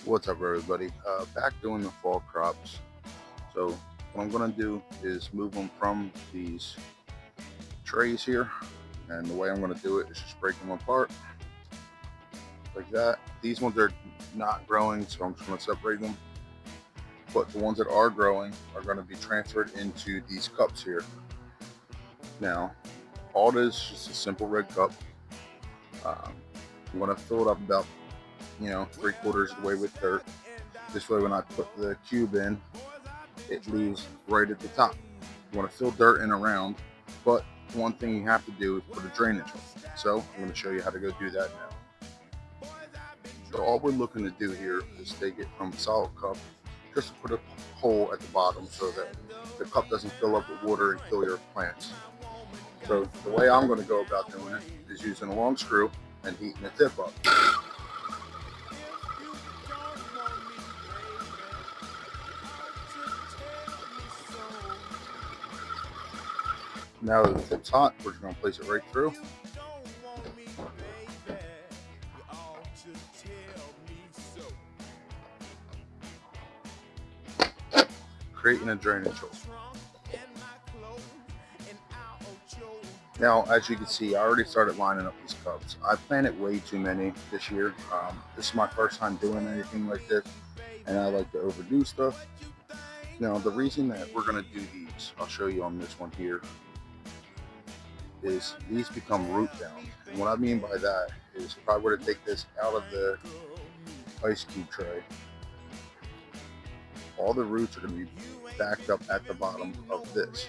What's up, everybody? Back doing the fall crops. So what I'm gonna do is move them from these trays here, and the way I'm gonna do it is just break them apart like that. These ones are not growing, so I'm just gonna separate them. But the ones that are growing are gonna be transferred into these cups here. Now, all it is just a simple red cup. Um, I'm gonna fill it up about 3/4 of the way with dirt. This way, when I put the cube in, it leaves right at the top. You want to fill dirt in around, but one thing you have to do is put a drainage hole. So I'm going to show you how to go do that now. So all we're looking to do here is take it from a solid cup, just to put a hole at the bottom so that the cup doesn't fill up with water and kill your plants. So the way I'm going to go about doing it is using a long screw and heating the tip up. Now that the tip's hot, we're just going to place it right through. Creating a drainage hole. Now, as you can see, I already started lining up these cups. I planted way too many this year. This is my first time doing anything like this, and I like to overdo stuff. Now, the reason that we're going to do these, I'll show you on this one here, is these become root bound. And what I mean by that is if I were to take this out of the ice cube tray, all the roots are going to be backed up at the bottom of this.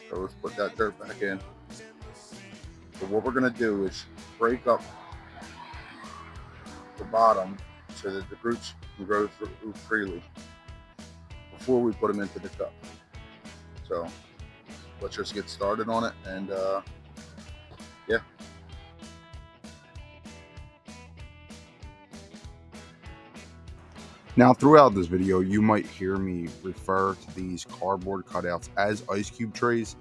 So let's put that dirt back in. So what we're going to do is break up the bottom so that the roots can grow through freely before we put them into the cup. So let's just get started on it, and yeah. Now, throughout this video, you might hear me refer to these cardboard cutouts as ice cube trays.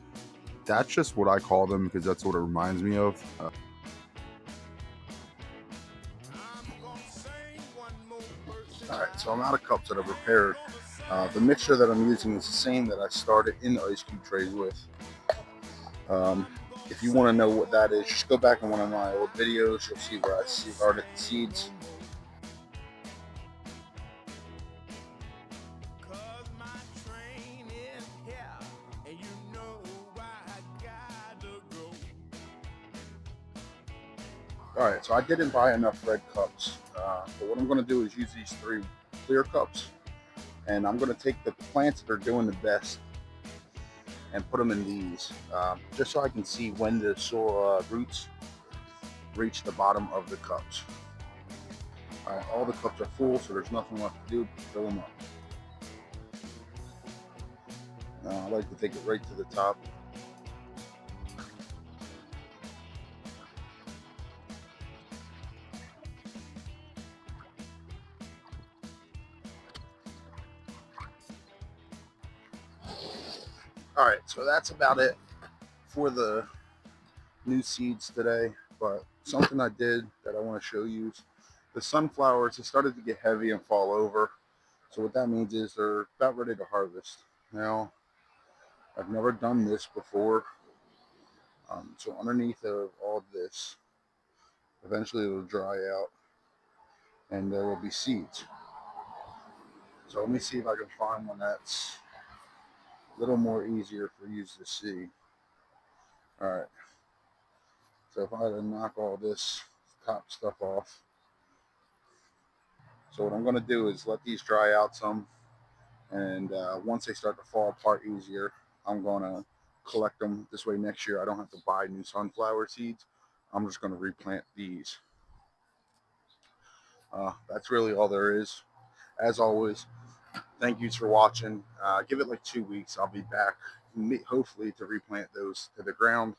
That's just what I call them because that's what it reminds me of. Alright, so I'm out of cups that are prepared. The mixture that I'm using is the same that I started in the ice cube trays with. If you want to know what that is, just go back in one of my old videos. You'll see where I started the seeds. Alright, so I didn't buy enough red cups. But what I'm going to do is use these 3 clear cups. And I'm going to take the plants that are doing the best and put them in these, just so I can see when the soil roots reach the bottom of the cups. Alright, all the cups are full, so there's nothing left to do but fill them up. I like to take it right to the top. Alright, so that's about it for the new seeds today. But something I did that I want to show you is the sunflowers. It started to get heavy and fall over. So what that means is they're about ready to harvest. Now, I've never done this before. So underneath of all this, eventually it will dry out and there will be seeds. So let me see if I can find one that's a little more easier for you to see. All right. So if I had to knock all this top stuff off. So what I'm going to do is let these dry out some. And once they start to fall apart easier, I'm going to collect them. This way next year I don't have to buy new sunflower seeds. I'm just going to replant these. That's really all there is. As always, thank you for watching. Give it like 2 weeks. I'll be back, hopefully, to replant those to the ground.